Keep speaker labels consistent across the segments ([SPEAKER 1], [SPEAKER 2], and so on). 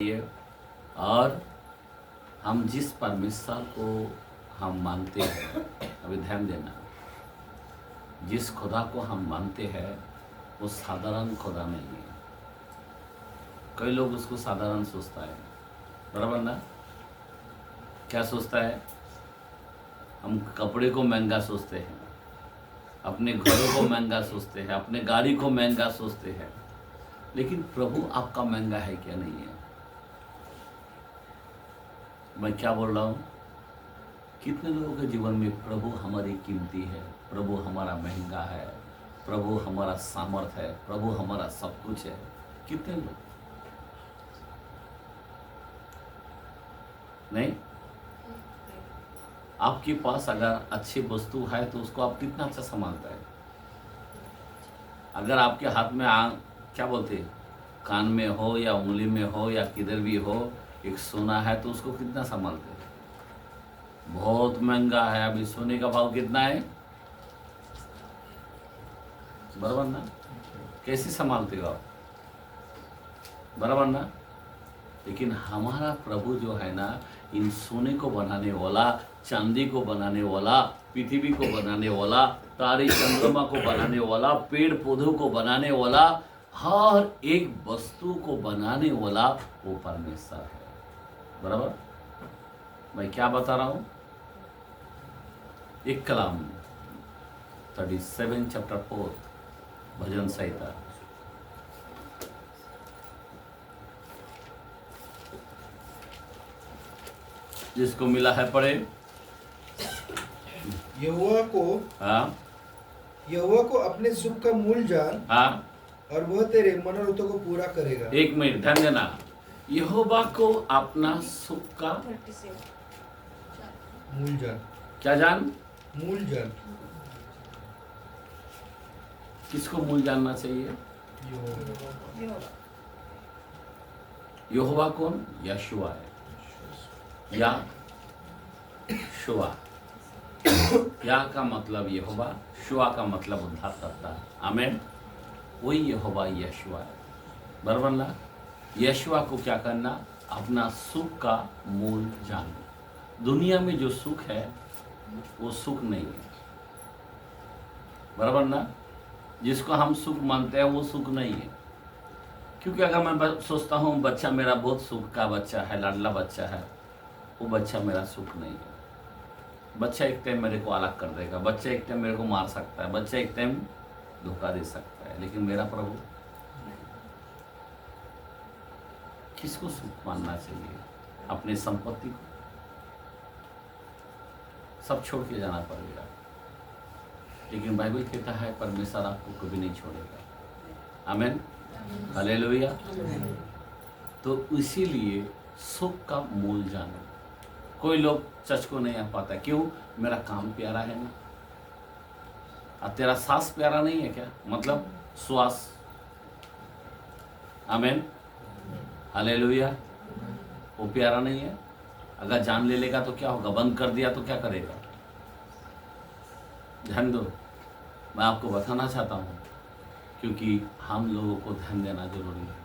[SPEAKER 1] ये और हम जिस परमेश्वर को हम मानते हैं, अभी ध्यान देना, जिस खुदा को हम मानते हैं वो साधारण खुदा नहीं है। कई लोग उसको साधारण सोचता है, बराबर ना? क्या सोचता है? हम कपड़े को महंगा सोचते हैं, अपने घरों को महंगा सोचते हैं, अपने गाड़ी को महंगा सोचते हैं, लेकिन प्रभु आपका महंगा है क्या? नहीं है। मैं क्या बोल रहा हूँ? कितने लोगों के जीवन में प्रभु हमारी कीमती है, प्रभु हमारा महंगा है, प्रभु हमारा सामर्थ है, प्रभु हमारा सब कुछ है। कितने लोग नहीं? आपके पास अगर अच्छी वस्तु है तो उसको आप कितना अच्छा संभालता है। अगर आपके हाथ में क्या बोलते हैं, कान में हो या उंगली में हो या किधर भी हो, एक सोना है तो उसको कितना संभालते हैं। बहुत महंगा है। अभी सोने का भाव कितना है, बराबर ना? कैसे संभालते हो आप, बराबर ना? लेकिन हमारा प्रभु जो है ना, इन सोने को बनाने वाला, चांदी को बनाने वाला, पृथ्वी को बनाने वाला, तारे चंद्रमा को बनाने वाला, पेड़ पौधों को बनाने वाला, हर एक वस्तु को बनाने वाला वो परमेश्वर है, बराबर? मैं क्या बता रहा हूं? एक कलाम 37 चैप्टर 4 भजन संहिता, जिसको मिला है पढ़े।
[SPEAKER 2] यहोवा को अपने सुख का मूल जान, और वह तेरे मनोरथों को पूरा करेगा।
[SPEAKER 1] एक मिनट ध्यान देना, यहोवा को अपना सुख का
[SPEAKER 2] मूल जान।
[SPEAKER 1] क्या जान?
[SPEAKER 2] मूल जान।
[SPEAKER 1] किसको मूल जानना चाहिए? यहोवा कौन? यशुआ है या शुआ। या का मतलब यहोवा, शुआ का मतलब उद्धार करता है। आमीन। वही यहोवा यशुआ है, बराबर ना? यशुआ को क्या करना? अपना सुख का मूल जानना। दुनिया में जो सुख है वो सुख नहीं है, बराबर ना? जिसको हम सुख मानते हैं वो सुख नहीं है। क्योंकि अगर मैं सोचता हूँ बच्चा मेरा बहुत सुख का बच्चा है, लाडला बच्चा है, वो बच्चा मेरा सुख नहीं है। बच्चा एक टाइम मेरे को अलग कर देगा, बच्चा एक टाइम मेरे को मार सकता है, बच्चा एक टाइम धोखा दे सकता है, लेकिन मेरा प्रभु। किसको सुख मानना चाहिए? अपनी संपत्ति को सब छोड़ के जाना पड़ेगा, लेकिन बाइबल कहता है परमेश्वर आपको कभी नहीं छोड़ेगा। आमीन, हालेलुया। तो इसीलिए सुख का मूल जानो। कोई लोग चर्च को नहीं आ पाता, क्यों? मेरा काम प्यारा है ना। और तेरा सांस प्यारा नहीं है क्या? मतलब श्वास। आमीन, हालेलुया। वो प्यारा नहीं है। अगर जान ले लेगा तो क्या होगा? बंद कर दिया तो क्या करेगा? ध्यान दो, मैं आपको बताना चाहता हूँ, क्योंकि हम लोगों को ध्यान देना जरूरी है।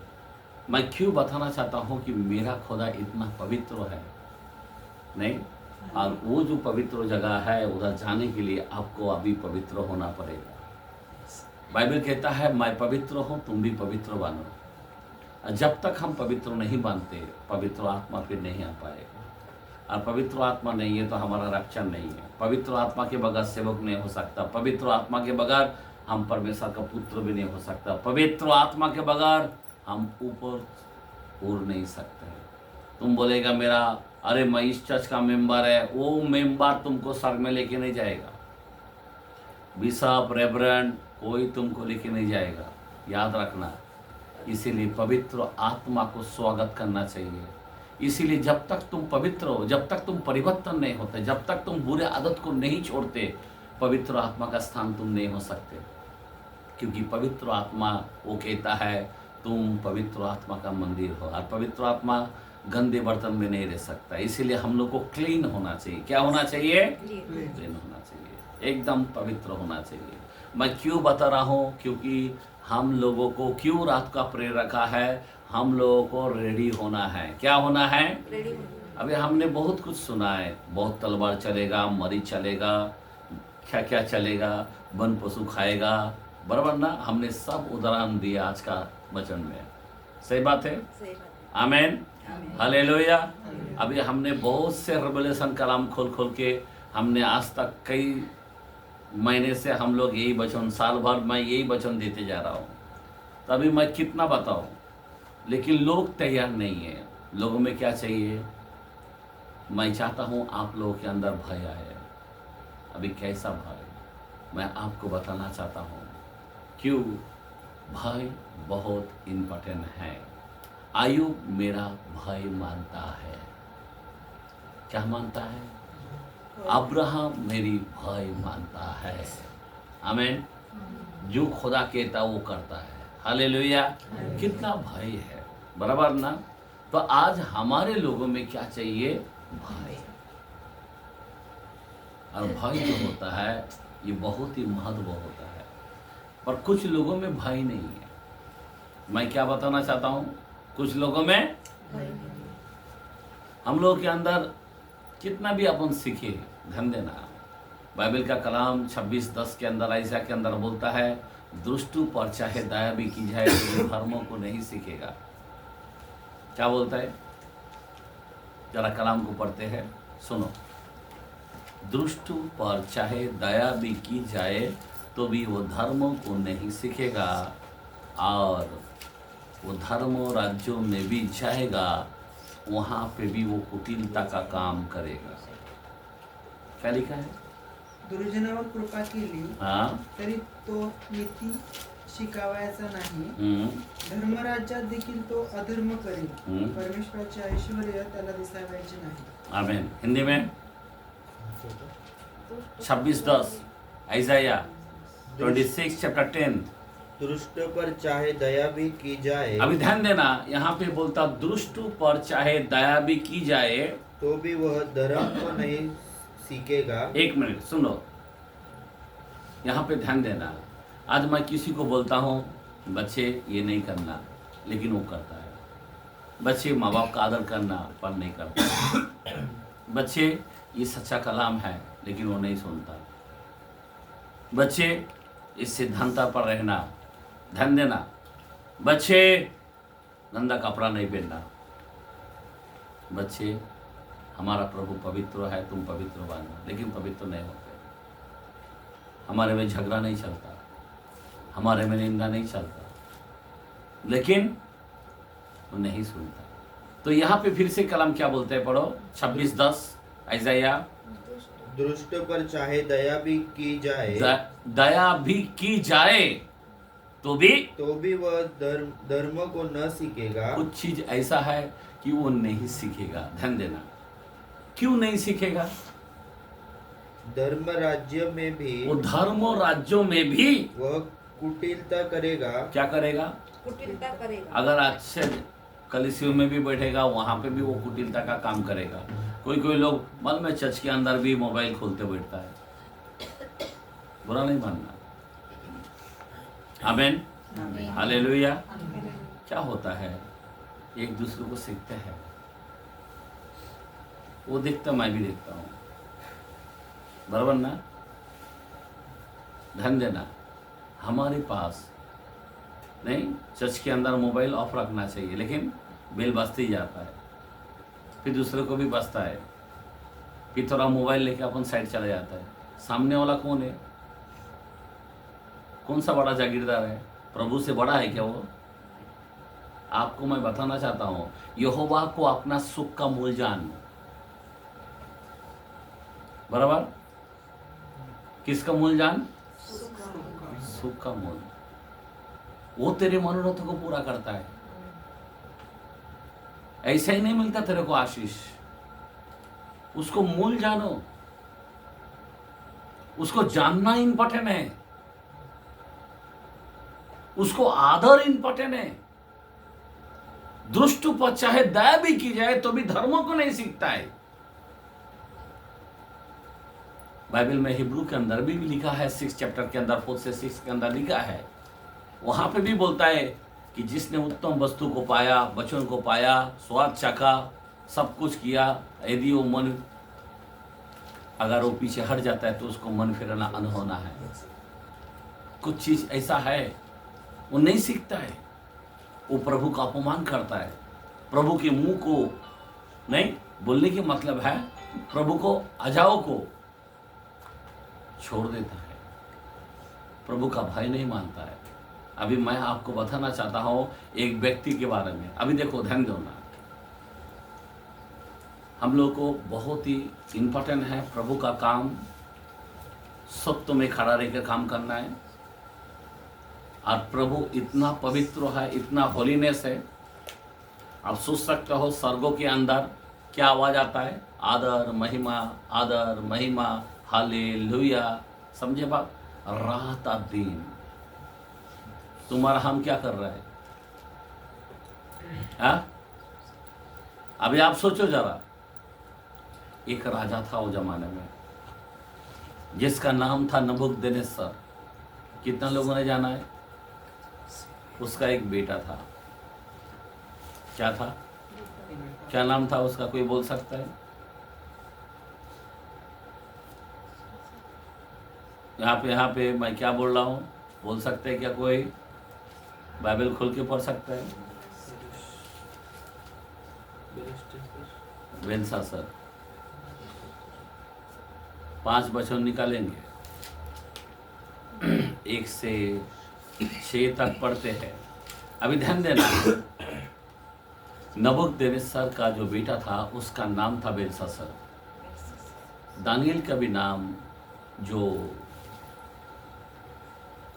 [SPEAKER 1] मैं क्यों बताना चाहता हूँ कि मेरा खुदा इतना पवित्र है, नहीं? और वो जो पवित्र जगह है उधर जाने के लिए आपको अभी पवित्र होना पड़ेगा। बाइबल कहता है मैं पवित्र हूँ, तुम भी पवित्र बनो। जब तक हम पवित्र नहीं बनते, पवित्र आत्मा फिर नहीं आ पाएगा। और पवित्र आत्मा नहीं है तो हमारा रक्षण नहीं है। पवित्र आत्मा के बगैर सेवक नहीं हो सकता। पवित्र आत्मा के बगैर हम परमेश्वर का पुत्र भी नहीं हो सकता। पवित्र आत्मा के बगैर हम ऊपर उड़ नहीं सकते। तुम बोलेगा मेरा, अरे मैं इस चर्च का मेंबर है, वो मेंबर तुमको स्वर्ग में लेके नहीं जाएगा। बिशप, रेवरेंड, कोई तुमको लेके नहीं जाएगा, याद रखना। इसीलिए पवित्र आत्मा को स्वागत करना चाहिए। इसीलिए जब तक तुम पवित्र हो, जब तक तुम परिवर्तन नहीं होते, जब तक तुम बुरे आदत को नहीं छोड़ते, पवित्र आत्मा का स्थान तुम नहीं हो सकते। क्योंकि पवित्र आत्मा वो कहता है तुम पवित्र आत्मा का मंदिर हो, और पवित्र आत्मा गंदे बर्तन में नहीं रह सकता। इसीलिए हम लोग को क्लीन होना चाहिए। क्या होना चाहिए? क्लीन होना चाहिए, एकदम पवित्र होना चाहिए। मैं क्यों बता रहा हूँ? क्योंकि हम लोगों को क्यों रात का प्रेयर रखा है? हम लोगों को रेडी होना है। क्या होना है?
[SPEAKER 3] रेडी होना।
[SPEAKER 1] अभी हमने बहुत कुछ सुना है, बहुत तलवार चलेगा, मरीच चलेगा, क्या क्या चलेगा, वन पशु खाएगा, बराबर ना? हमने सब उदाहरण दिया आज का वचन में। सही बात है?
[SPEAKER 3] सही बात
[SPEAKER 1] आमेन,
[SPEAKER 3] आमीन।
[SPEAKER 1] हालेलुया। अभी हमने बहुत से रेवलेशन कलाम खोल खोल के हमने आज तक कई महीने से हम लोग यही वचन, साल भर मैं यही वचन देते जा रहा हूँ। तभी मैं कितना बताऊँ, लेकिन लोग तैयार नहीं है। लोगों में क्या चाहिए? मैं चाहता हूँ आप लोगों के अंदर भय आए। अभी कैसा भय? मैं आपको बताना चाहता हूँ। क्यों? भय बहुत इम्पोर्टेंट है। आयु मेरा भय मानता है। क्या मानता है? अब्राहम मेरी भय मानता है। आमीन। जो खुदा कहता वो करता है। हालेलुया। कितना भय है, बराबर ना? तो आज हमारे लोगों में क्या चाहिए? भय। और भय जो होता है ये बहुत ही महत्व होता है, पर कुछ लोगों में भय नहीं है। मैं क्या बताना चाहता हूँ, कुछ लोगों में हम लोग के अंदर कितना भी अपन सीखे, ध्यान देना, बाइबल का कलाम 26:10 के अंदर, ऐसा के अंदर बोलता है, दुष्टों पर चाहे दया भी की जाए तो धर्मों को नहीं सीखेगा। क्या बोलता है? जरा कलाम को पढ़ते हैं, सुनो। दुष्टों पर चाहे दया भी की जाए तो भी वो धर्मों को नहीं सीखेगा, और वो धर्मों राज्यों में भी जाएगा, वहाँ पे भी वो कुटिलता का काम करेगा। क्या लिखा है?
[SPEAKER 4] दुर्जनावर कृपा केली
[SPEAKER 1] हाँ,
[SPEAKER 4] तरी तो नीती शिकावायचा नाही, धर्मराज्यात देखील तो अधर्म करेल, परमेश्वराचे ऐश्वर्य त्याला दिसावायचे नाही।
[SPEAKER 1] आमीन। हिंदी में 26:10 ऐसाया 26 चैप्टर 10।
[SPEAKER 5] दुष्ट पर चाहे दया भी की जाए
[SPEAKER 1] अभी ध्यान देना, यहाँ पे बोलता दुष्टों पर चाहे दया भी की जाए
[SPEAKER 5] तो भी वह धर्म को नहीं सीखेगा।
[SPEAKER 1] एक मिनट सुनो, यहाँ पे ध्यान देना। आज मैं किसी को बोलता हूँ बच्चे ये नहीं करना, लेकिन वो करता है। बच्चे माँ बाप का आदर करना, पर नहीं करता। बच्चे ये सच्चा कलाम है, लेकिन वो नहीं सुनता। बच्चे इस सिद्धांत पर रहना, ध्यान देना। बच्चे गंदा कपड़ा नहीं पहनना। बच्चे हमारा प्रभु पवित्र है, तुम पवित्र बनना, लेकिन पवित्र नहीं होते। हमारे में झगड़ा नहीं चलता, हमारे में निंदा नहीं चलता, लेकिन वो नहीं सुनता। तो यहाँ पे फिर से कलाम क्या बोलते हैं, पढ़ो 26:10 ऐसाया।
[SPEAKER 5] दुष्ट पर चाहे दया भी की जाए
[SPEAKER 1] दया भी की जाए तो भी
[SPEAKER 5] वह धर्म को न सीखेगा।
[SPEAKER 1] कुछ चीज ऐसा है कि वो नहीं सीखेगा। ध्यान देना, क्यों नहीं सीखेगा?
[SPEAKER 5] धर्म राज्य में भी
[SPEAKER 1] वो धर्म और राज्यों में भी
[SPEAKER 5] वह कुटिलता करेगा।
[SPEAKER 1] क्या करेगा?
[SPEAKER 3] कुटिलता करेगा।
[SPEAKER 1] अगर अच्छे कलीसियों में भी बैठेगा, वहां पे भी वो कुटिलता का काम करेगा। कोई कोई लोग मालूम है चर्च के अंदर भी मोबाइल खोलते बैठता है। बुरा नहीं मानना। आमीन, हालेलुया। क्या होता है, एक दूसरे को सीखते हैं। वो देखता, मैं भी देखता हूँ, बराबर ना? ध्यान देना, हमारे पास नहीं, चर्च के अंदर मोबाइल ऑफ रखना चाहिए, लेकिन बेल बजते ही जाता है, फिर दूसरे को भी बजता है, फिर थोड़ा मोबाइल लेके अपन साइड चला जाता है। सामने वाला कौन है? कौन सा बड़ा जागीरदार है? प्रभु से बड़ा है क्या वो? आपको मैं बताना चाहता हूं, यहोवा को अपना सुख का मूल जान। बराबर? किसका मूल जान? सुख का मूल। वो तेरे मनोरथों को पूरा करता है। ऐसा ही नहीं मिलता तेरे को आशीष। उसको मूल जानो, उसको जानना इंपॉर्टेंट है, उसको आदर इंपॉर्टेंट है। दुष्ट पर चाहे दया भी की जाए तो भी धर्मों को नहीं सीखता है। बाइबल में हिब्रू के अंदर भी लिखा है, 6 चैप्टर के अंदर 4 से 6 के अंदर लिखा है, वहां पे भी बोलता है कि जिसने उत्तम वस्तु को पाया, वचन को पाया, स्वाद चाखा, सब कुछ किया, यदि वो मन अगर वो पीछे हट जाता है तो उसको मन फिरना अनहोना है। कुछ चीज ऐसा है वो नहीं सीखता है, वो प्रभु का अपमान करता है, प्रभु के मुंह को नहीं बोलने की मतलब है प्रभु को, अजाओ को छोड़ देता है, प्रभु का भय नहीं मानता है। अभी मैं आपको बताना चाहता हूं एक व्यक्ति के बारे में। अभी देखो, ध्यान दो ना, हम लोग को बहुत ही इम्पोर्टेंट है प्रभु का काम, सत्य में खड़ा रहकर काम करना है। और प्रभु इतना पवित्र है, इतना होलीनेस है। आप सोच सकते हो स्वर्गों के अंदर क्या आवाज आता है, आदर महिमा, आदर महिमा, हालेलुया। समझे बात? रात और दिन तुम्हारा हम क्या कर रहे हैं? हाँ? अभी आप सोचो जरा, एक राजा था वो जमाने में जिसका नाम था नबूकदनेस्सर। कितना लोगों ने जाना है? उसका एक बेटा था। क्या था? क्या नाम था उसका? कोई बोल सकता है? यहाँ पे मैं क्या बोल रहा हूँ, बोल सकते हैं क्या कोई? बाइबल खोल के पढ़ सकता है? बेलशास्सर। 5 वचन निकालेंगे, 1 से 6 तक पढ़ते हैं। अभी ध्यान देना, नबूकदनेस्सर का जो बेटा था उसका नाम था बेलशास्सर। दानियल का भी नाम जो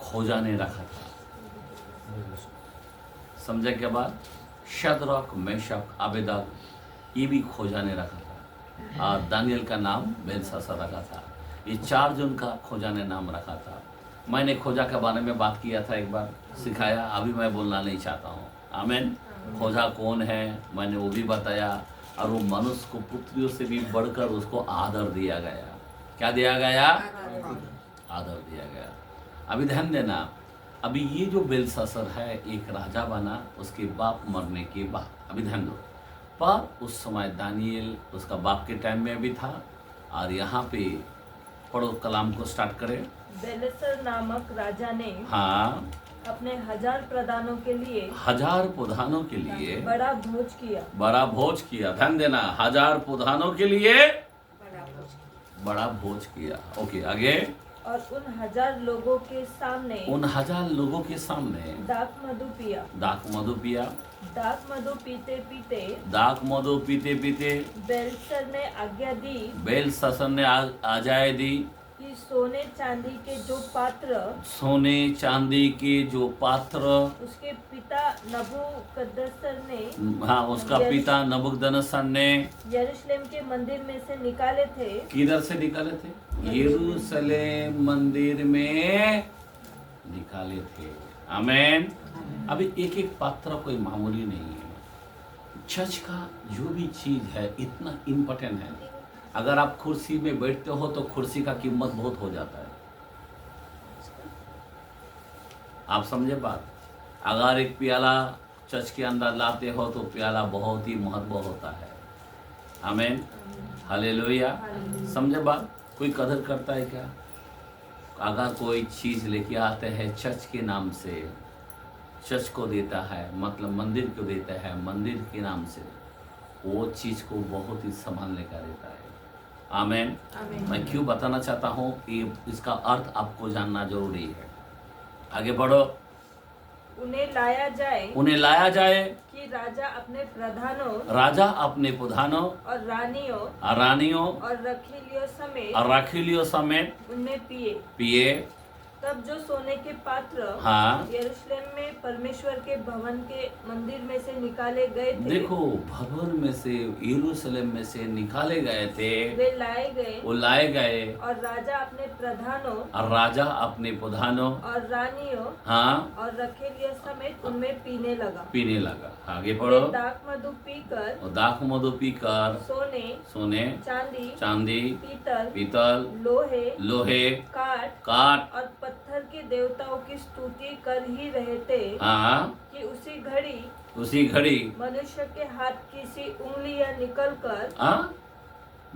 [SPEAKER 1] खोजा ने रखा था। समझा क्या बात? शद्रक, मेशक, अबेदनगो ये भी खोजा ने रखा था, और दानियल का नाम बेलशास्सर रखा था। ये 4 जन का खोजा ने नाम रखा था। मैंने खोजा के बारे में बात किया था, एक बार सिखाया, अभी मैं बोलना नहीं चाहता हूँ। आमीन। खोजा कौन है मैंने वो भी बताया, और वो मनुष्य को पुत्रियों से भी बढ़कर उसको आदर दिया गया। क्या दिया गया? आदर दिया गया। अभी ध्यान देना, अभी ये जो बेलशास्सर है एक राजा बना उसके बाप मरने के बाद। अभी ध्यान दो, पर उस समय दानियल उसका बाप के टाइम में भी था। और यहाँ पे पढ़ो, कलाम को स्टार्ट करें।
[SPEAKER 3] बेलशस्सर नामक राजा ने
[SPEAKER 1] हाँ,
[SPEAKER 3] अपने 1000 प्रधानों के लिए
[SPEAKER 1] 1000 प्रधानों के लिए
[SPEAKER 3] बड़ा भोज किया।
[SPEAKER 1] बड़ा भोज किया। ध्यान देना, 1000 प्रधानों के लिए बड़ा भोज किया। ओके, आगे।
[SPEAKER 3] और उन 1000 लोगों के सामने
[SPEAKER 1] उन 1000 लोगों के सामने
[SPEAKER 3] दाख मधु पिया।
[SPEAKER 1] दाख मधु पिया।
[SPEAKER 3] दाख मधु पीते पीते
[SPEAKER 1] दाख मधु पीते पीते
[SPEAKER 3] बेलशस्सर ने आज्ञा दी
[SPEAKER 1] बेलशास्सर ने आज्ञा दी
[SPEAKER 3] कि सोने चांदी के जो पात्र
[SPEAKER 1] सोने चांदी के जो पात्र
[SPEAKER 3] उसके पिता नबूकदनेस्सर ने
[SPEAKER 1] हाँ उसका पिता नबूकदनेस्सर ने
[SPEAKER 3] यरूशलेम के मंदिर में से निकाले थे।
[SPEAKER 1] किधर से निकाले थे? यरूशलेम मंदिर में निकाले थे। आमीन। अभी एक एक पात्र कोई मामूली नहीं है। चर्च का जो भी चीज है इतना इम्पोर्टेंट है। अगर आप कुर्सी में बैठते हो तो कुर्सी का कीमत बहुत हो जाता है। आप समझे बात? अगर एक प्याला चर्च के अंदर लाते हो तो प्याला बहुत ही महत्व होता है। आमीन, हालेलुया। समझे बात? कोई कदर करता है क्या? अगर कोई चीज़ लेके आते हैं चर्च के नाम से, चर्च को देता है, मतलब मंदिर को देता है, मंदिर के नाम से, वो चीज़ को बहुत ही संभालने का रहता है। आमीन। मैं क्यों बताना चाहता हूँ कि इसका अर्थ आपको जानना जरूरी है। आगे बढ़ो।
[SPEAKER 3] उन्हें लाया जाए कि राजा अपने प्रधानों और रानियों और रखीलियों समेत उनमें पिए। तब जो सोने के पात्र
[SPEAKER 1] हाँ,
[SPEAKER 3] यरूशलेम में परमेश्वर के भवन के मंदिर में से निकाले गए थे।
[SPEAKER 1] देखो, भवन में से यरूशलेम में से निकाले गए थे,
[SPEAKER 3] वो लाए गए
[SPEAKER 1] और
[SPEAKER 3] राजा अपने प्रधानों
[SPEAKER 1] और
[SPEAKER 3] रानियों
[SPEAKER 1] हाँ
[SPEAKER 3] और रखीलियों समेत उनमें पीने लगा।
[SPEAKER 1] आगे पढ़ो।
[SPEAKER 3] दाख मधु पीकर
[SPEAKER 1] सोने चांदी
[SPEAKER 3] पीतल
[SPEAKER 1] लोहे
[SPEAKER 3] काठ
[SPEAKER 1] काट
[SPEAKER 3] और पत्थर पत्थर के देवताओं की स्तुति कर ही रहे थे
[SPEAKER 1] हाँ,
[SPEAKER 3] कि
[SPEAKER 1] उसी घड़ी
[SPEAKER 3] मनुष्य के हाथ की सी उंगलियां निकलकर
[SPEAKER 1] हाँ,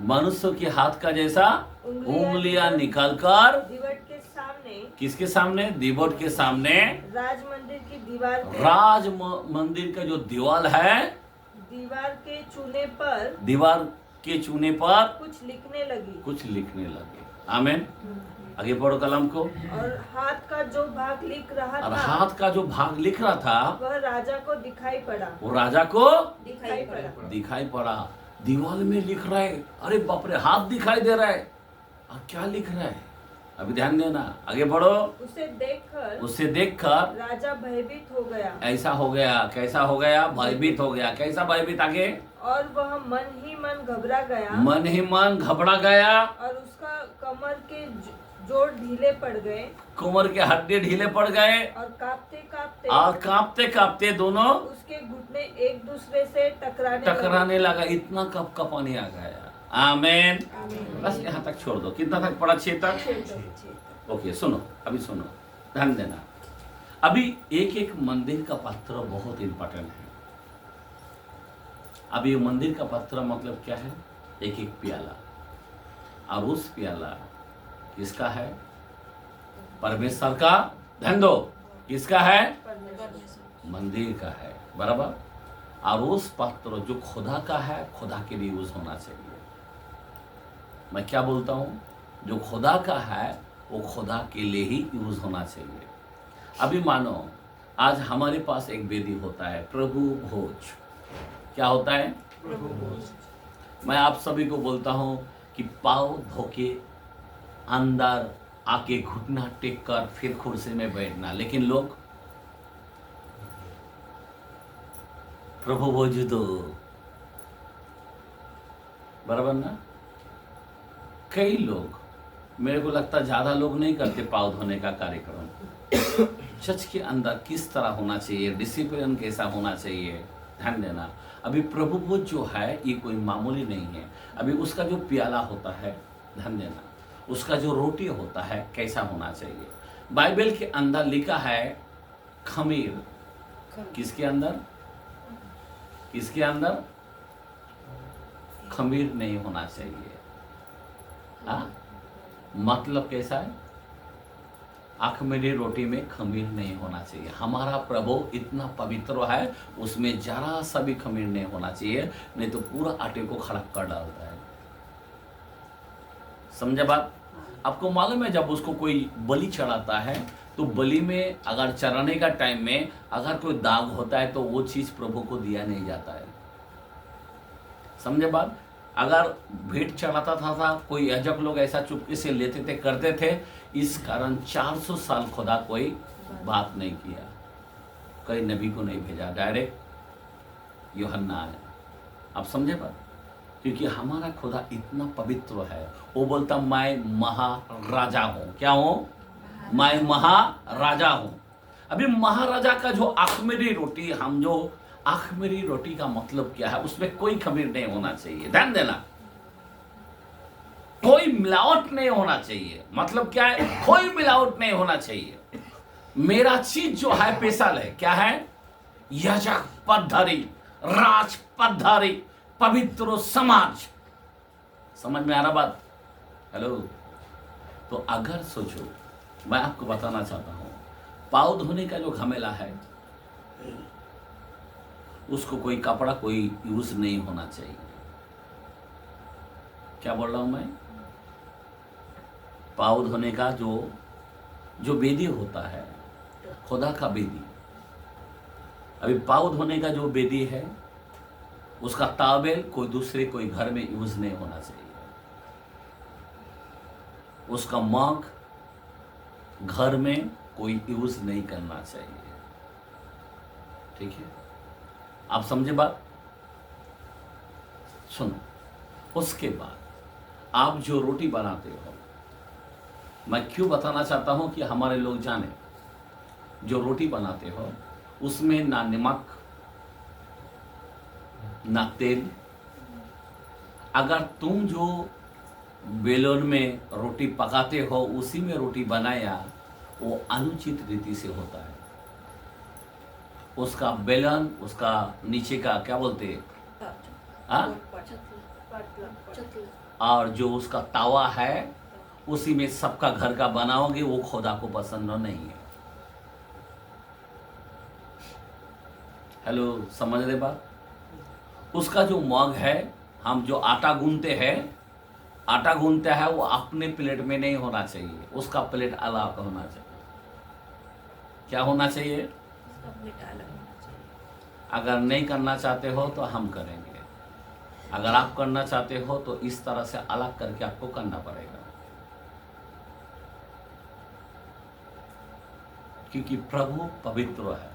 [SPEAKER 1] मनुष्य के हाथ का जैसा उंगलियां निकालकर
[SPEAKER 3] दीवट के सामने,
[SPEAKER 1] किसके सामने? दीवट के सामने,
[SPEAKER 3] राज मंदिर की दीवार पे,
[SPEAKER 1] राज मंदिर का जो दीवार है,
[SPEAKER 3] दीवार के चूने पर
[SPEAKER 1] दीवार के चूने पर
[SPEAKER 3] कुछ लिखने लगी।
[SPEAKER 1] आमीन। आगे पढ़ो कलम को।
[SPEAKER 3] और हाथ का जो भाग लिख रहा
[SPEAKER 1] और
[SPEAKER 3] था,
[SPEAKER 1] हाथ का जो भाग लिख रहा था
[SPEAKER 3] वह राजा को दिखाई पड़ा।
[SPEAKER 1] वो राजा को
[SPEAKER 3] दिखाई पड़ा।
[SPEAKER 1] दीवार में लिख रहा है। अरे बाप रे, हाथ दिखाई दे रहा है और क्या लिख रहा है? अभी ध्यान देना, आगे बढ़ो। उसे देखकर
[SPEAKER 3] राजा भयभीत हो गया।
[SPEAKER 1] ऐसा हो गया, कैसा हो गया? भयभीत हो गया। कैसा भयभीत? आगे।
[SPEAKER 3] और वह मन ही मन घबरा गया।
[SPEAKER 1] मन ही मन घबरा गया।
[SPEAKER 3] और उसका कमर के जोड़ ढीले पड़ गए।
[SPEAKER 1] कमर के हड्डी ढीले पड़ गए।
[SPEAKER 3] और कांपते कांपते
[SPEAKER 1] दोनों
[SPEAKER 3] उसके घुटने एक दूसरे से
[SPEAKER 1] टकराने लगा। इतना कपकपाने आ गया। आमीन। बस यहाँ तक छोड़ दो। कितना तक पढ़ा? 6 तक। ओके, सुनो, अभी सुनो, ध्यान देना। अभी एक एक मंदिर का पत्र बहुत इंपॉर्टेंट है। अभी मंदिर का पत्र मतलब क्या है? एक एक प्याला, और उस प्याला किसका है? परमेश्वर का। ध्यान दो, किसका है? मंदिर का है, बराबर। और उस पात्र जो खुदा का है, खुदा के लिए यूज होना चाहिए। मैं क्या बोलता हूँ? जो खुदा का है वो खुदा के लिए ही यूज होना चाहिए। अभी मानो आज हमारे पास एक वेदी होता है, प्रभु भोज। क्या होता है? प्रभु भोज। मैं आप सभी को बोलता हूँ कि पाँव धोके अंदर आके घुटना टेक कर फिर कुर्सी में बैठना, लेकिन लोग प्रभु भोज दो, बराबर ना? कई लोग, मेरे को लगता ज्यादा लोग नहीं करते पाँव धोने का कार्यक्रम। चर्च के अंदर किस तरह होना चाहिए, डिसिप्लिन कैसा होना चाहिए, ध्यान देना। अभी प्रभु भोज जो है ये कोई मामूली नहीं है। अभी उसका जो प्याला होता है, ध्यान देना, उसका जो रोटी होता है कैसा होना चाहिए। बाइबल के अंदर लिखा है खमीर। किसके अंदर? किसके अंदर? खमीर नहीं होना चाहिए। मतलब कैसा है? अखमीरी रोटी में खमीर नहीं होना चाहिए। हमारा प्रभु इतना पवित्र है, उसमें जरा सा भी खमीर नहीं होना चाहिए, नहीं तो पूरा आटे को खराब कर डालता है। समझे बात? आपको मालूम है जब उसको कोई बलि चढ़ाता है तो बलि में अगर चढ़ाने का टाइम में अगर कोई दाग होता है तो वो चीज प्रभु को दिया नहीं जाता है। समझे बात? अगर भेंट चढ़ाता था कोई याजक लोग ऐसा चुपके से लेते थे, करते थे। इस कारण 400 साल खुदा कोई बात नहीं किया, कोई नबी को नहीं भेजा, डायरेक्ट यूहन्ना आया। आप समझे बात? क्योंकि हमारा खुदा इतना पवित्र है। वो बोलता मैं महाराजा हूँ। क्या हूँ? मैं महाराजा हूँ। अभी महाराजा का जो अखमीरी रोटी, हम जो अखमीरी रोटी का मतलब क्या है? उसमें कोई खमीर नहीं होना चाहिए। ध्यान देना, कोई मिलावट नहीं होना चाहिए। मतलब क्या है? कोई मिलावट नहीं होना चाहिए। मेरा चीज जो है स्पेशल है। क्या है? याजक पदधारी, राज पदधारी, पवित्र समाज। समझ में आ रहा बात? हेलो। तो अगर सोचो, मैं आपको बताना चाहता हूं, पाँव धोने का जो घमेला है उसको कोई कपड़ा कोई यूज नहीं होना चाहिए। क्या बोल रहा हूं मैं? पाँव धोने का जो वेदी होता है, खुदा का वेदी। अभी पाँव धोने का जो वेदी है उसका तावेल कोई दूसरे कोई घर में यूज नहीं होना चाहिए। उसका मग घर में कोई यूज नहीं करना चाहिए। ठीक है? आप समझे बात? सुनो, उसके बाद आप जो रोटी बनाते हो, मैं क्यों बताना चाहता हूं कि हमारे लोग जाने, जो रोटी बनाते हो उसमें ना नमक ना तेल। अगर तुम जो बेलन में रोटी पकाते हो उसी में रोटी बनाया वो अनुचित रीति से होता है। उसका बेलन, उसका नीचे का क्या बोलते हैं, और जो उसका तावा है उसी में सबका घर का बनाओगे, वो खुदा को पसंद नहीं है। हेलो, समझ रहे बात? उसका जो मग है, हम जो आटा गूंथते हैं वो अपने प्लेट में नहीं होना चाहिए, उसका प्लेट अलग होना चाहिए। क्या होना चाहिए? अगर नहीं करना चाहते हो तो हम करेंगे, अगर आप करना चाहते हो तो इस तरह से अलग करके आपको करना पड़ेगा, क्योंकि प्रभु पवित्र है।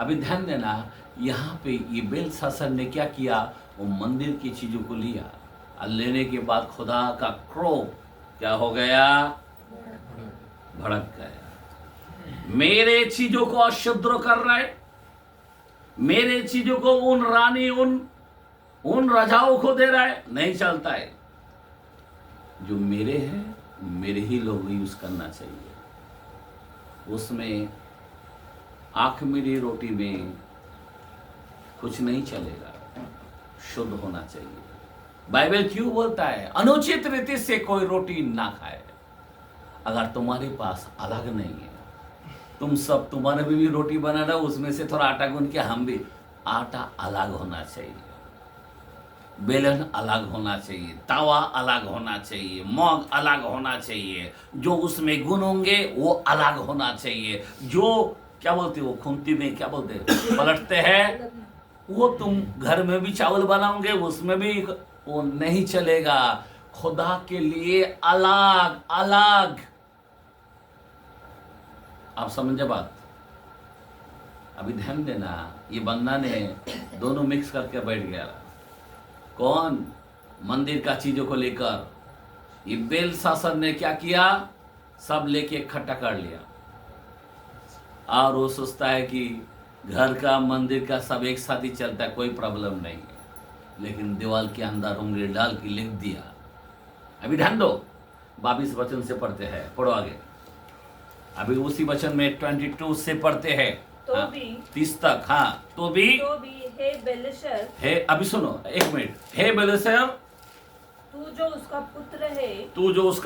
[SPEAKER 1] अभी ध्यान देना, यहाँ पे ये बेलशास्सर ने क्या किया, वो मंदिर की चीजों को लिया और लेने के बाद खुदा का क्रोध क्या हो गया, भड़क गया। मेरे चीजों को अशुद्ध कर रहा है, मेरे चीजों को उन रानी उन राजाओं को दे रहा है, नहीं चलता है। जो मेरे हैं मेरे ही लोग यूज करना चाहिए। उसमें आखिरी रोटी में कुछ नहीं चलेगा, शुद्ध होना चाहिए। बाइबल क्यों बोलता है अनुचित रीति से कोई रोटी ना खाए? अगर तुम्हारे पास अलग नहीं है, तुम सब तुम्हारे भी रोटी बना रहे हो, उसमें से थोड़ा आटा गूंथ के हम भी, आटा अलग होना चाहिए, बेलन अलग होना चाहिए, तावा अलग होना चाहिए, मग अलग होना चाहिए, जो उसमें गुण होंगे वो अलग होना चाहिए। जो क्या बोलते हो खुंती में क्या बोलते हैं, पलटते हैं, वो तुम घर में भी चावल बनाओगे उसमें भी वो नहीं चलेगा। खुदा के लिए अलग अलग। आप समझे बात? अभी ध्यान देना, ये बंदा ने दोनों मिक्स करके बैठ गया। कौन? मंदिर का चीजों को लेकर। ये बेलशास्सर ने क्या किया, सब लेके इकट्ठा कर लिया, और वो सोचता है कि घर का मंदिर का सब एक साथ ही चलता है, कोई प्रॉब्लम नहीं है। लेकिन दीवार के अंदर उंगली डाल के लिख दिया। अभी ध्यान दो, 22 वचन से पढ़ते हैं, पढ़ो आगे। अभी उसी वचन में 22 से पढ़ते हैं,
[SPEAKER 3] तो भी
[SPEAKER 1] 30 तक। हाँ, तो भी
[SPEAKER 3] हे बेलशर,
[SPEAKER 1] हे, अभी सुनो एक मिनट, हे बेलशर,
[SPEAKER 3] तू जो उसका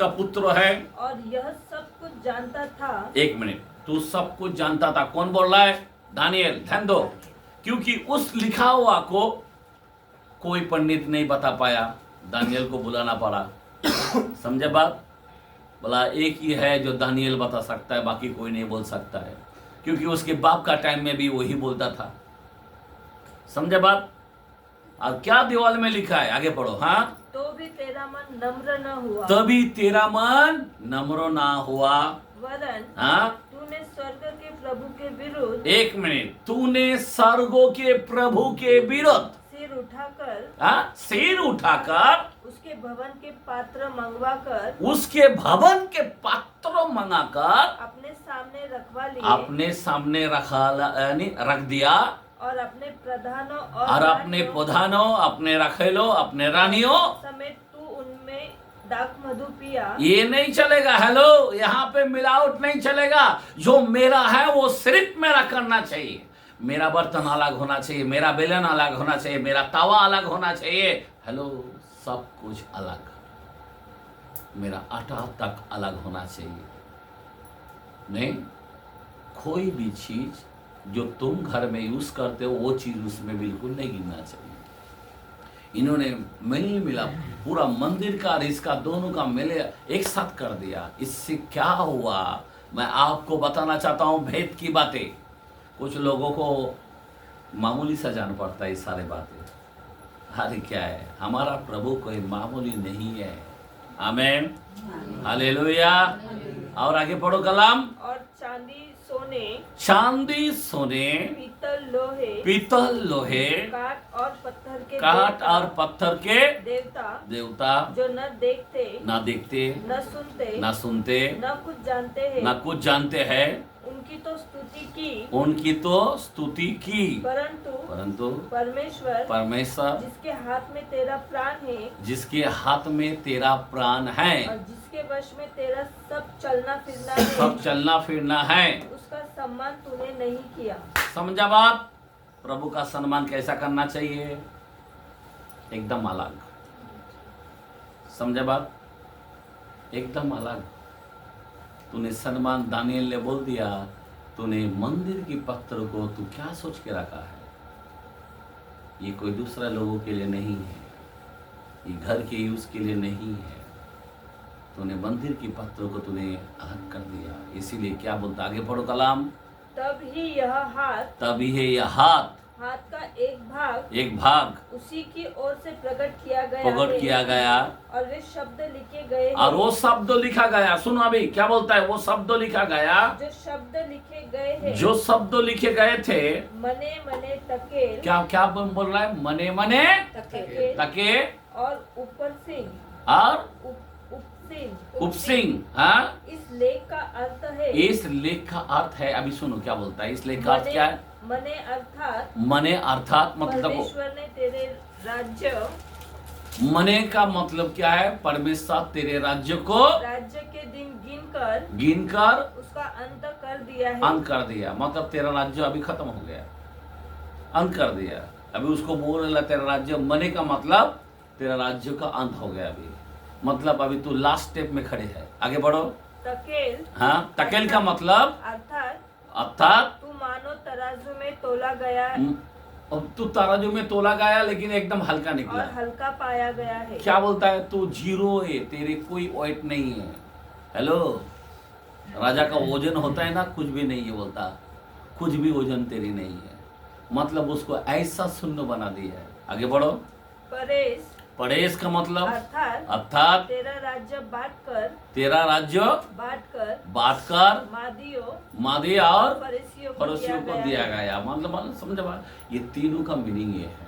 [SPEAKER 3] पुत्र है और यह सब कुछ जानता था।
[SPEAKER 1] एक मिनट, तू सब कुछ जानता था। कौन बोल रहा है? दानियल। ध्यान दो, क्योंकि उस लिखा हुआ को कोई पंडित नहीं बता पाया, दानियल को बुलाना पड़ा। समझे बात? बोला एक ही है जो दानियल बता सकता है, बाकी कोई नहीं बोल सकता है, क्योंकि उसके बाप का टाइम में भी वही बोलता था। समझे बात? और क्या दीवार में लिखा है, आगे पढ़ो। हाँ,
[SPEAKER 3] तो भी तेरा मन नम्र न हुआ,
[SPEAKER 1] तभी तेरा मन नम्र ना हुआ,
[SPEAKER 3] वरन
[SPEAKER 1] हाँ,
[SPEAKER 3] तूने स्वर्ग के प्रभु के विरुद्ध,
[SPEAKER 1] एक मिनट, तूने स्वर्गों के प्रभु के विरुद्ध सिर उठाकर
[SPEAKER 3] उसके भवन के पात्र मंगवाकर, अपने सामने
[SPEAKER 1] रख दिया,
[SPEAKER 3] और अपने
[SPEAKER 1] प्रधानों, अपने रखेलों, अपने रानियों
[SPEAKER 3] समेत तू उनमें दाख मधु पिया।
[SPEAKER 1] ये नहीं चलेगा। हेलो, यहाँ पे मिलावट नहीं चलेगा। जो मेरा है वो सिर्फ मेरा करना चाहिए। मेरा बर्तन अलग होना चाहिए, मेरा बेलन अलग होना चाहिए, मेरा तवा अलग होना चाहिए। हेलो, सब कुछ अलग, मेरा आटा तक अलग होना चाहिए। नहीं, कोई भी चीज जो तुम घर में यूज करते हो वो चीज उसमें बिल्कुल नहीं गिरना चाहिए। इन्होंने मिला पूरा मंदिर का और इसका दोनों का मेले एक साथ कर दिया। इससे क्या हुआ, मैं आपको बताना चाहता हूं भेद की बातें। कुछ लोगों को मामूली सा जान पड़ता है ये सारे बातें। अरे क्या है, हमारा प्रभु कोई मामूली नहीं है। आमेन, हालेलुया। और आगे पढ़ो कलाम।
[SPEAKER 3] और चांदी सोने, पीतल लोहे, काट और पत्थर के देवता जो न देखते, न सुनते, न कुछ जानते हैं, उनकी तो स्तुति की, परंतु परमेश्वर जिसके हाथ में तेरा प्राण है, और जिसके वश में तेरा सब चलना फिरना है,
[SPEAKER 1] सब चलना फिरना है,
[SPEAKER 3] उसका सम्मान तूने नहीं किया।
[SPEAKER 1] समझा बात? प्रभु का सम्मान कैसा करना चाहिए? एकदम अलग। समझा बात? एकदम अलग। तूने सम्मान, दानियल ने बोल दिया, तूने मंदिर की पत्थर को तू क्या सोच के रखा है? ये कोई दूसरा लोगों के लिए नहीं है, ये घर के यूज के लिए नहीं है। तूने मंदिर की पत्थरों को तूने अलग कर दिया। इसीलिए क्या बोलता, आगे पढ़ो कलाम।
[SPEAKER 3] तब ही यह हाथ,
[SPEAKER 1] तभी है यह हाथ
[SPEAKER 3] का एक भाग
[SPEAKER 1] उसी
[SPEAKER 3] की ओर से प्रकट किया गया है, और वे शब्द लिखे गए हैं,
[SPEAKER 1] और वो शब्द लिखा गया। सुनो अभी क्या बोलता है, वो शब्द लिखा गया,
[SPEAKER 3] जो शब्द लिखे गए हैं,
[SPEAKER 1] जो शब्द लिखे गए थे।
[SPEAKER 3] मने मने तकेल,
[SPEAKER 1] क्या क्या बोल रहा है? मने मने
[SPEAKER 3] तकेल
[SPEAKER 1] तके
[SPEAKER 3] और ऊपर सिंह
[SPEAKER 1] और
[SPEAKER 3] उपसिंह।
[SPEAKER 1] उपसिंह। हाँ,
[SPEAKER 3] इस लेख का अर्थ है,
[SPEAKER 1] इस लेख का अर्थ है, अभी सुनो क्या बोलता है, इस लेख का अर्थ क्या है?
[SPEAKER 3] मने अर्थात,
[SPEAKER 1] मने अर्थात मतलब,
[SPEAKER 3] परमेश्वर ने तेरे राज्य,
[SPEAKER 1] मने का मतलब क्या है? परमेश्वर तेरे राज्य को,
[SPEAKER 3] राज्य के दिन
[SPEAKER 1] गिनकर
[SPEAKER 3] उसका अंत कर दिया है।
[SPEAKER 1] अंत कर दिया। मतलब तेरा राज्य अभी खत्म हो गया, अंत कर दिया। अभी उसको बोल रहा तेरा राज्य, मने का मतलब तेरा राज्य का अंत हो गया अभी। मतलब अभी तू लास्ट स्टेप में खड़े है। आगे बढ़ो।
[SPEAKER 3] तकेल,
[SPEAKER 1] हाँ, तकेल का मतलब
[SPEAKER 3] अर्थात तू मानो तराजू में तोला गया,
[SPEAKER 1] अब तू तराजू में तोला गया लेकिन एकदम हल्का निकला,
[SPEAKER 3] और हल्का पाया गया है।
[SPEAKER 1] क्या बोलता है? तू जीरो है, तेरे कोई वेट नहीं है। हेलो, राजा का वजन होता है ना, कुछ भी नहीं है बोलता, कुछ भी वजन तेरी नहीं है। मतलब उसको ऐसा शून्य बना दिया है। आगे बढ़ो। परेश का मतलब अर्थात
[SPEAKER 3] तेरा राज्य बांटकर
[SPEAKER 1] मादी और
[SPEAKER 3] फरीसियों
[SPEAKER 1] फरीसियों को दिया गया। मतलब समझा, ये तीनों का मीनिंग ये है।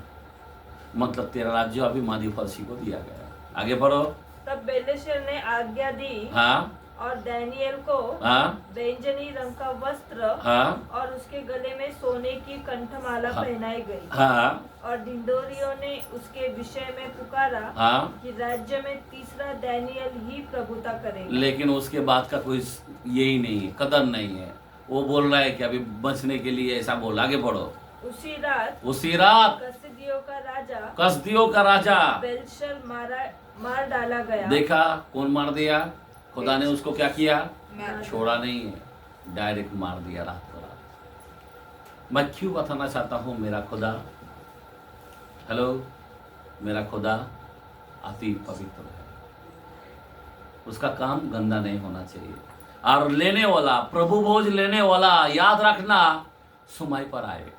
[SPEAKER 1] मतलब तेरा राज्य अभी मादी फरीसी को दिया गया। आगे बढ़ो।
[SPEAKER 3] तब बेलशस्सर ने आज्ञा दी,
[SPEAKER 1] हाँ,
[SPEAKER 3] और दानियेल को
[SPEAKER 1] हाँ,
[SPEAKER 3] बैंजनी रंग का वस्त्र,
[SPEAKER 1] हाँ,
[SPEAKER 3] और उसके गले में सोने की कंठमाला
[SPEAKER 1] हाँ,
[SPEAKER 3] पहनाई गई,
[SPEAKER 1] हाँ,
[SPEAKER 3] और ढिंढोरियों ने उसके विषय में पुकारा,
[SPEAKER 1] हाँ,
[SPEAKER 3] कि राज्य में तीसरा दानियेल ही प्रभुता करेगा।
[SPEAKER 1] लेकिन उसके बाद का कोई यही नहीं है, कदर नहीं है। वो बोल रहा है कि अभी बचने के लिए ऐसा बोल। आगे बढ़ो।
[SPEAKER 3] उसी रात
[SPEAKER 1] कसदियों का राजा
[SPEAKER 3] बेलशस्सर मार डाला गया।
[SPEAKER 1] देखा कौन मार दिया? खुदा ने उसको क्या किया? छोड़ा नहीं है, डायरेक्ट मार दिया रात को रात। मैं क्यों बताना चाहता हूँ, मेरा खुदा, हेलो, मेरा खुदा अति पवित्र है। उसका काम गंदा नहीं होना चाहिए। और लेने वाला, प्रभु भोज लेने वाला, याद रखना, सुमाई पर आए।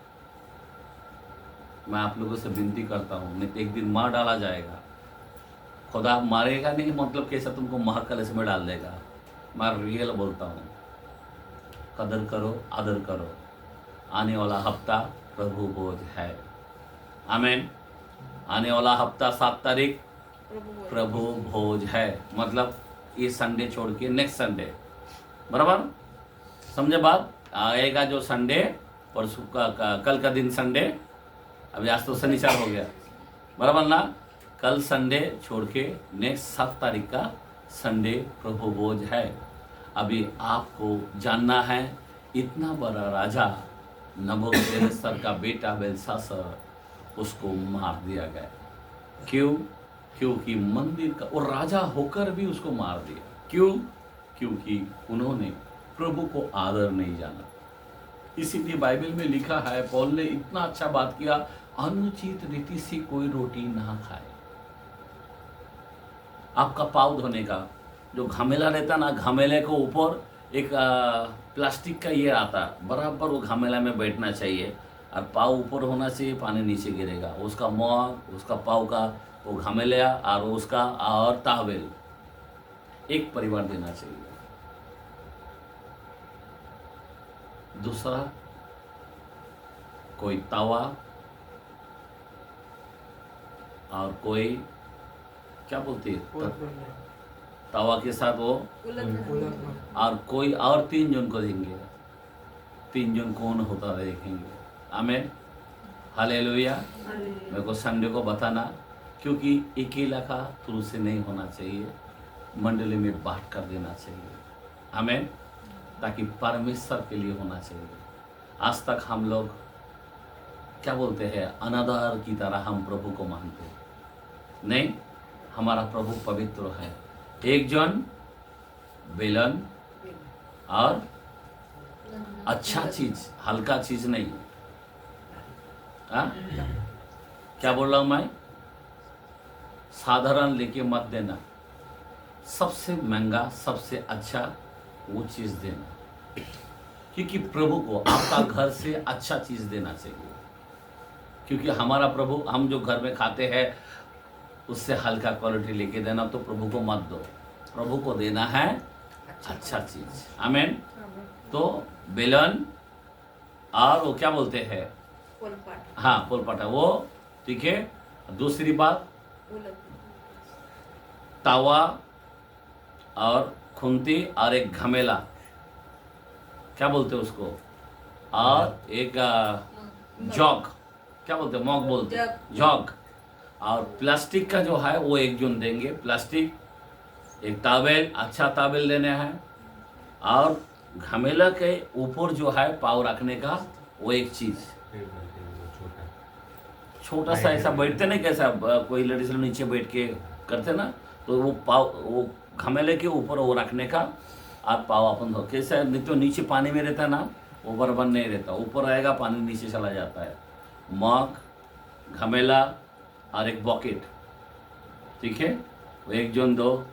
[SPEAKER 1] मैं आप लोगों से विनती करता हूँ, नहीं तो एक दिन मार डाला जाएगा। खुदा मारेगा नहीं मतलब कैसा तुमको महाकलश में डाल देगा। मैं रियल बोलता हूँ, कदर करो, आदर करो। आने वाला हफ्ता प्रभु भोज है। आमीन। आने वाला हफ्ता 7 तारीख प्रभु भोज है। मतलब ये संडे छोड़ के नेक्स्ट संडे, बराबर समझे बात? आएगा जो संडे, परसों का कल का दिन संडे, अभी आज तो शनिवार हो गया, बराबर ना? कल संडे छोड़ के नेक्स्ट 7 तारीख का संडे प्रभु भोज है। अभी आपको जानना है, इतना बड़ा राजा नबूकदनेस्सर का बेटा बेलशास्सर, उसको मार दिया गया। क्यों? क्योंकि मंदिर का, और राजा होकर भी उसको मार दिया। क्यों? क्योंकि उन्होंने प्रभु को आदर नहीं जाना। इसीलिए बाइबल में लिखा है, पौल ने इतना अच्छा बात किया, अनुचित रीति से कोई रोटी ना खाए। आपका पाँव धोने का जो घमेला रहता ना, घमेले को ऊपर एक प्लास्टिक का ये आता, बराबर वो घमेला में बैठना चाहिए, और पाँव ऊपर होना चाहिए, पानी नीचे गिरेगा। उसका मुँह, उसका पाँव का वो घमेला और उसका और तावेल एक परिवार देना चाहिए। दूसरा, कोई तवा और कोई क्या बोलते हैं, तवा के साथ वो, और कोई और 3 जन को देंगे। 3 जन कौन होता है देखेंगे। आमीन, हालेलुया। मेरे को संडे को बताना, क्योंकि अकेला का तुझसे नहीं होना चाहिए। मंडली में बांट कर देना चाहिए। आमीन। ताकि परमेश्वर के लिए होना चाहिए। आज तक हम लोग क्या बोलते हैं, अनादर की तरह हम प्रभु को मानते हैं। नहीं, हमारा प्रभु पवित्र है। एक जन बेलन और अच्छा चीज, हल्का चीज नहीं। क्या बोल रहा हूं मैं? साधारण लेके मत देना, सबसे महंगा सबसे अच्छा वो चीज देना। क्योंकि प्रभु को आपका घर से अच्छा चीज देना चाहिए। क्योंकि हमारा प्रभु, हम जो घर में खाते हैं उससे हल्का क्वालिटी लेके देना तो प्रभु को मत दो। प्रभु को देना है अच्छा चीज। आमीन। तो बेलन और वो क्या बोलते हैं, हाँ पोलपाटा, वो ठीक है। दूसरी बात तावा और खुंती और एक घमेला, क्या बोलते हैं उसको, और एक जॉग, क्या बोलते हैं, मॉग बोलते हैं, जॉग। और प्लास्टिक का जो है वो एक जून देंगे, प्लास्टिक। एक तावेल, अच्छा तावेल देने हैं। और घमेला के ऊपर जो है पाव रखने का वो एक चीज, छोटा सा ऐसा बैठते नहीं, कैसा कोई लेडीज लोग नीचे बैठ के करते ना, तो वो पाव, वो घमेले के ऊपर वो रखने का। आप पाव अपन धो, कैसा नहीं तो नीचे पानी में रहता है ना, वो बराबर नहीं रहता, ऊपर रहेगा पानी नीचे चला जाता है। मग, घमेला और एक बॉकेट, ठीक है। वो एक जन दो,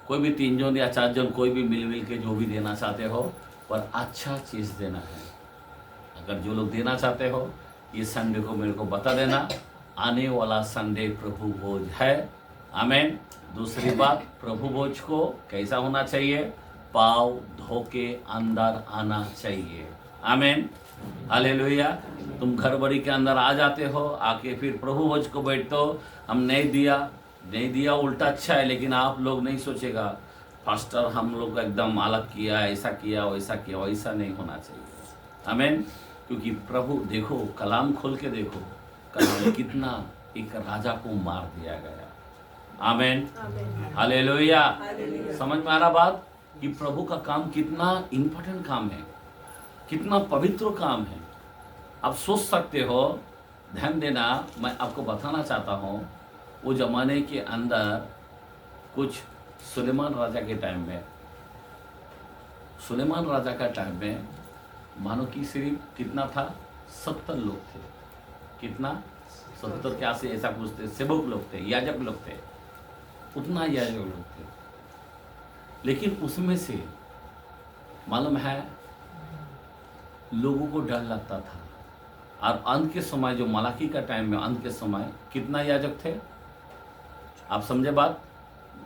[SPEAKER 1] कोई भी 3 जन या 4 जन, कोई भी मिल के जो भी देना चाहते हो, पर अच्छा चीज़ देना है। अगर जो लोग देना चाहते हो ये संडे को मेरे को बता देना। आने वाला संडे प्रभु भोज है। आमीन। दूसरी बात, प्रभु भोज को कैसा होना चाहिए, पाव धो के अंदर आना चाहिए। आमीन। हालेलुया। तुम घर बड़ी के अंदर आ जाते हो, आके फिर प्रभु भोज को बैठते हो, हम नहीं दिया उल्टा अच्छा है, लेकिन आप लोग नहीं सोचेगा पास्टर हम लोग एकदम अलग किया, ऐसा किया वैसा किया, वैसा नहीं होना चाहिए। आमीन। क्योंकि प्रभु, देखो कलाम खोल के देखो, कलाम कितना एक राजा को मार दिया गया। आमीन। हालेलुया। समझ में आ रहा बात कि प्रभु का काम कितना इंपॉर्टेंट काम है, कितना पवित्र काम है। आप सोच सकते हो, ध्यान देना, मैं आपको बताना चाहता हूँ, वो जमाने के अंदर कुछ सुलेमान राजा के टाइम में, सुलेमान राजा का टाइम में मानो कि सिर्फ कितना था, 70 लोग थे। कितना? 70 के आसे ऐसा कुछ थे, सेवक लोग थे, याजक लोग थे, उतना याजक लोग थे। लेकिन उसमें से मालूम है लोगों को डर लगता था। और अंत के समय, जो मलाकी का टाइम में, अंत के समय कितना याजक थे? आप समझे बात,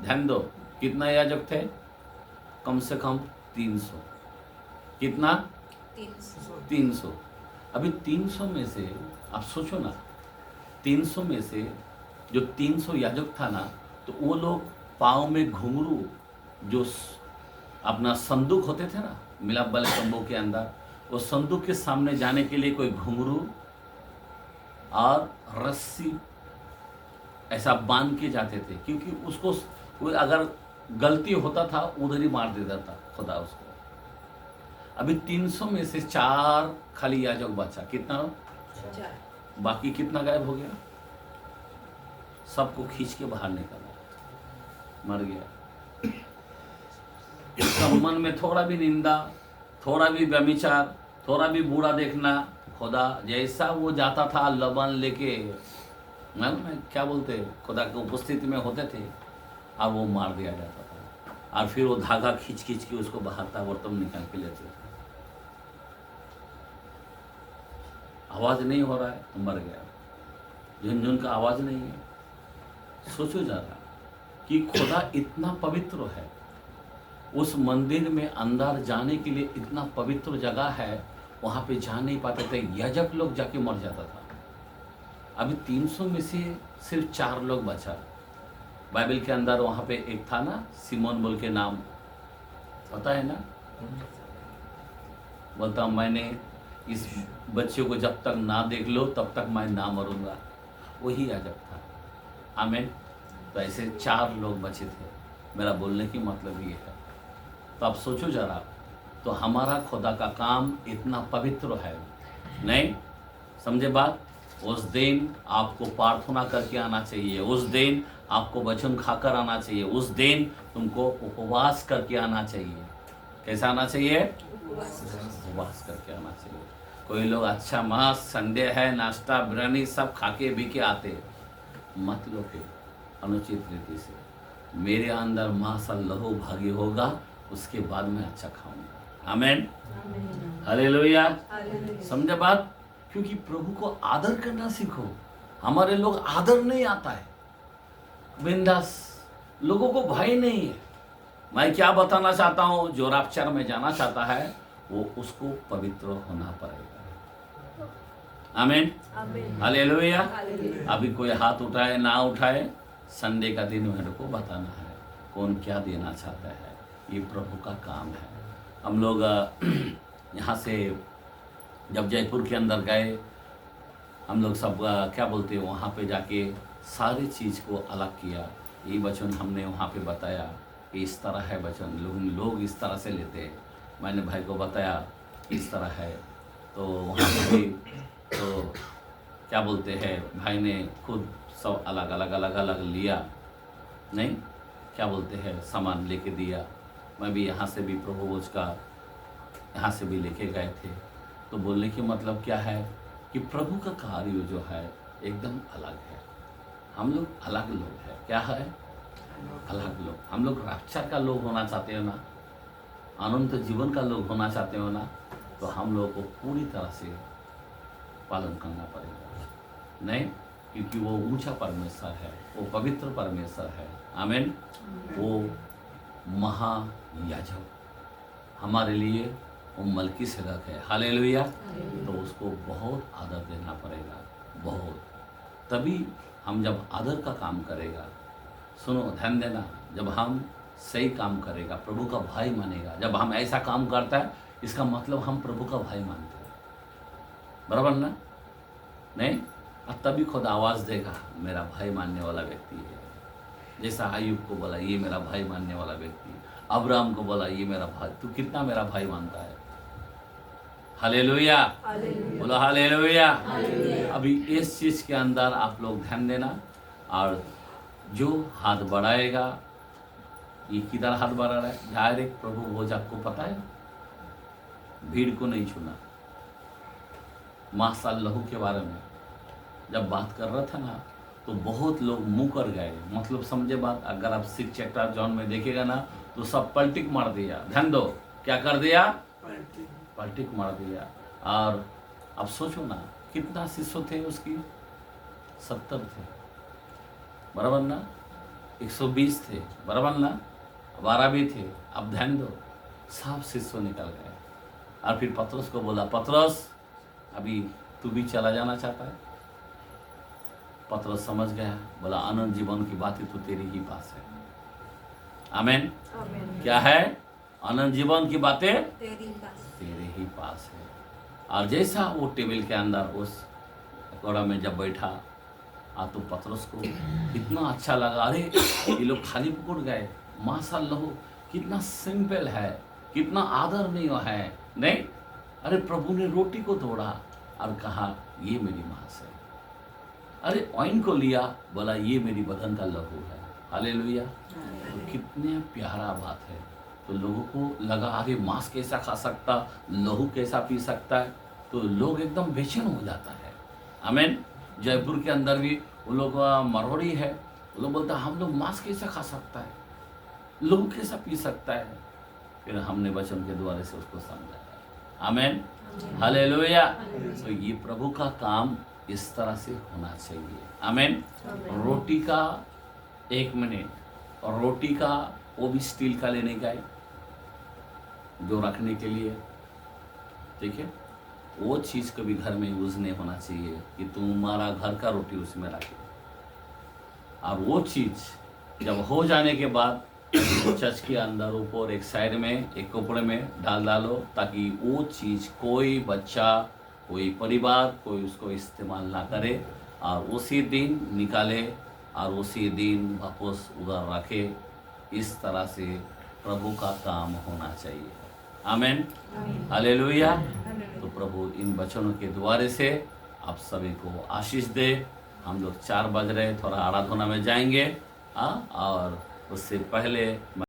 [SPEAKER 1] ध्यान दो। कितना याजक थे? कम से कम 300। कितना? 300। अभी 300 में से आप सोचो ना, 300 में से जो 300 याजक था ना, तो वो लोग पाँव में घुंघरू, जो अपना संदूक होते थे ना, मिलाप वाले तंबू के अंदर, वो संदूक के सामने जाने के लिए कोई घुंघरू और रस्सी ऐसा बांध के जाते थे। क्योंकि उसको कोई अगर गलती होता था उधर ही मार देता था खुदा उसको। अभी 300 में से 4 खाली याजक बचा। कितना? 4। बाकी कितना गायब हो गया? सबको खींच के बाहर निकाला, मर गया। इसका मन में थोड़ा भी निंदा, थोड़ा भी व्यभिचार, थोड़ा भी बुरा देखना, खुदा जैसा वो जाता था लबान लेके, मालूम है क्या बोलते, खुदा की उपस्थिति में होते थे, अब वो मार दिया जाता था। और फिर वो धागा खींच के उसको बाहर था बर्तन निकाल के लेते थे। आवाज नहीं हो रहा है तो मर गया। झुनझुन का आवाज नहीं है। सोचो जरा कि खुदा इतना पवित्र है, उस मंदिर में अंदर जाने के लिए इतना पवित्र जगह है, वहाँ पे जा नहीं पाते थे, याजक लोग जाके मर जाता था। अभी 300 में से सिर्फ 4 लोग बचा। बाइबल के अंदर वहाँ पे एक था ना, सिमोन बोल के नाम, पता है ना, बोलता मैंने इस बच्चे को जब तक ना देख लो तब तक मैं ना मरूंगा, वही याजक था। आमीन। तो ऐसे 4 लोग बचे थे। मेरा बोलने की मतलब ये है। तो आप सोचो जरा, तो हमारा खुदा का काम इतना पवित्र है, नहीं समझे बात? उस दिन आपको प्रार्थना करके आना चाहिए, उस दिन आपको वचन खाकर आना चाहिए, उस दिन तुमको उपवास करके आना चाहिए। कैसा आना चाहिए? उपवास करके आना चाहिए। कोई लोग अच्छा मस्त संडे है, नाश्ता बिरयानी सब खाके भी के आते, मत लो के अनुचित रीति से। मेरे अंदर मासल लहू भागी होगा, उसके बाद मैं अच्छा खाऊंगा। आमेन, हालेलुया। समझे बात? क्योंकि प्रभु को आदर करना सीखो। हमारे लोग आदर नहीं आता है, बिंदास, लोगों को भय नहीं है। मैं क्या बताना चाहता हूँ, जो रापचर में जाना चाहता है वो उसको पवित्र होना पड़ेगा। आमीन, हालेलुया। अभी कोई हाथ उठाए ना उठाए, संडे का दिन मेरे को बताना है कौन क्या देना चाहता है, ये प्रभु का काम है। हम लोग यहाँ से जब जयपुर के अंदर गए, हम लोग सब क्या बोलते हैं, वहाँ पे जाके सारी चीज़ को अलग किया। ये वचन हमने वहाँ पे बताया कि इस तरह है वचन, लोग इस तरह से लेते हैं। मैंने भाई को बताया इस तरह है, तो वहाँ पे भी तो क्या बोलते हैं, भाई ने खुद सब अलग अलग अलग अलग लिया, नहीं क्या बोलते हैं, सामान लेके दिया। मैं भी यहाँ से भी प्रभु भोज का यहाँ से भी लेके गए थे। तो बोलने की मतलब क्या है कि प्रभु का कार्य जो है एकदम अलग है। हम लोग अलग लोग हैं। क्या है? अलग लोग। हम लोग रक्षा का लोग होना चाहते हो ना, अनंत जीवन का लोग होना चाहते हो ना, तो हम लोगों को पूरी तरह से पालन करना पड़ेगा, नहीं? क्योंकि वो ऊंचा परमेश्वर है, वो पवित्र परमेश्वर है। आमीन। वो महायाजक हमारे लिए वो मलकीसेदक है। हालेलुया। तो उसको बहुत आदर देना पड़ेगा, बहुत। तभी हम जब आदर का काम करेगा, सुनो ध्यान देना, जब हम सही काम करेगा, प्रभु का भाई मानेगा। जब हम ऐसा काम करता है, इसका मतलब हम प्रभु का भाई मानते हैं, बराबर ना? नहीं? और तभी खुद आवाज़ देगा, मेरा भाई मानने वाला व्यक्ति है। जैसा आयुब को बोला, ये मेरा भाई मानने वाला व्यक्ति। अब्राहम को बोला, ये मेरा भाई। तू कितना मेरा भाई मानता है? हालेलुया, बोलो हालेलुया। अभी इस चीज़ के अंदर आप लोग ध्यान देना। और जो हाथ बढ़ाएगा, ये किधर हाथ बढ़ा रहा है? डायरेक्ट प्रभु भोज। आपको पता है, भीड़ को नहीं छूना। मासाल लहू के बारे में जब बात कर रहा था ना, तो बहुत लोग मुँह कर गए। मतलब समझे बात? अगर आप 6 चैप्टर जॉन में देखेगा ना, तो सब पलटिक मार दिया। ध्यान दो, क्या कर दिया? पलटिक मार दिया। और अब सोचो ना, कितना शिष्य थे उसकी? 70 थे, बराबर ना? 120 थे, बराबर ना? 12 भी थे। अब ध्यान दो, सब शिष्य निकल गए। और फिर पतरस को बोला, पतरस अभी तू भी चला जाना चाहता है? पतरस समझ गया, बोला अनंत जीवन की बातें तो तेरे ही पास है। आमीन। क्या है? अनंत जीवन की बातें तेरे ही पास है। और जैसा वो टेबल के अंदर उस घोड़ा में जब बैठा, तो पतरस को इतना अच्छा लगा। अरे ये लोग खाली पकड़ गए, माशाअल्लाह कितना सिंपल है, कितना आदरणीय है, नहीं? अरे प्रभु ने रोटी को तोड़ा और कहा, ये मेरी मांस है। अरे ऑइन को लिया, बोला ये मेरी बदन का लहू है। हालेलुया। तो कितने प्यारा बात है। तो लोगों को लगा, अरे मांस कैसा खा सकता, लहू कैसा पी सकता है? तो लोग एकदम बेचैन हो जाता है। आमीन। जयपुर के अंदर भी वो लोग मरवाड़ी है, वो लोग बोलता है हम लोग मांस कैसा खा सकता है, लहू कैसा पी सकता है? फिर हमने वचन के द्वारा से उसको समझाया। आमीन, हालेलुया। तो ये प्रभु का काम इस तरह से होना चाहिए। आमीन। रोटी का 1 मिनट, और रोटी का वो भी स्टील का लेने गए, जो रखने के लिए, ठीक है? वो चीज़ कभी घर में यूज नहीं होना चाहिए कि तुम्हारा घर का रोटी उसमें रखे। और वो चीज़ जब हो जाने के बाद चर्च के अंदर ऊपर एक साइड में एक कपड़े में डालो, ताकि वो चीज़ कोई बच्चा, कोई परिवार, कोई उसको इस्तेमाल ना करे, और उसी दिन निकाले और उसी दिन वापस उधर रखे। इस तरह से प्रभु का काम होना चाहिए। आमेन, हालेलुया। तो प्रभु इन वचनों के द्वारे से आप सभी को आशीष दे। हम लोग 4 बज रहे, थोड़ा आराधना में जाएंगे और उससे पहले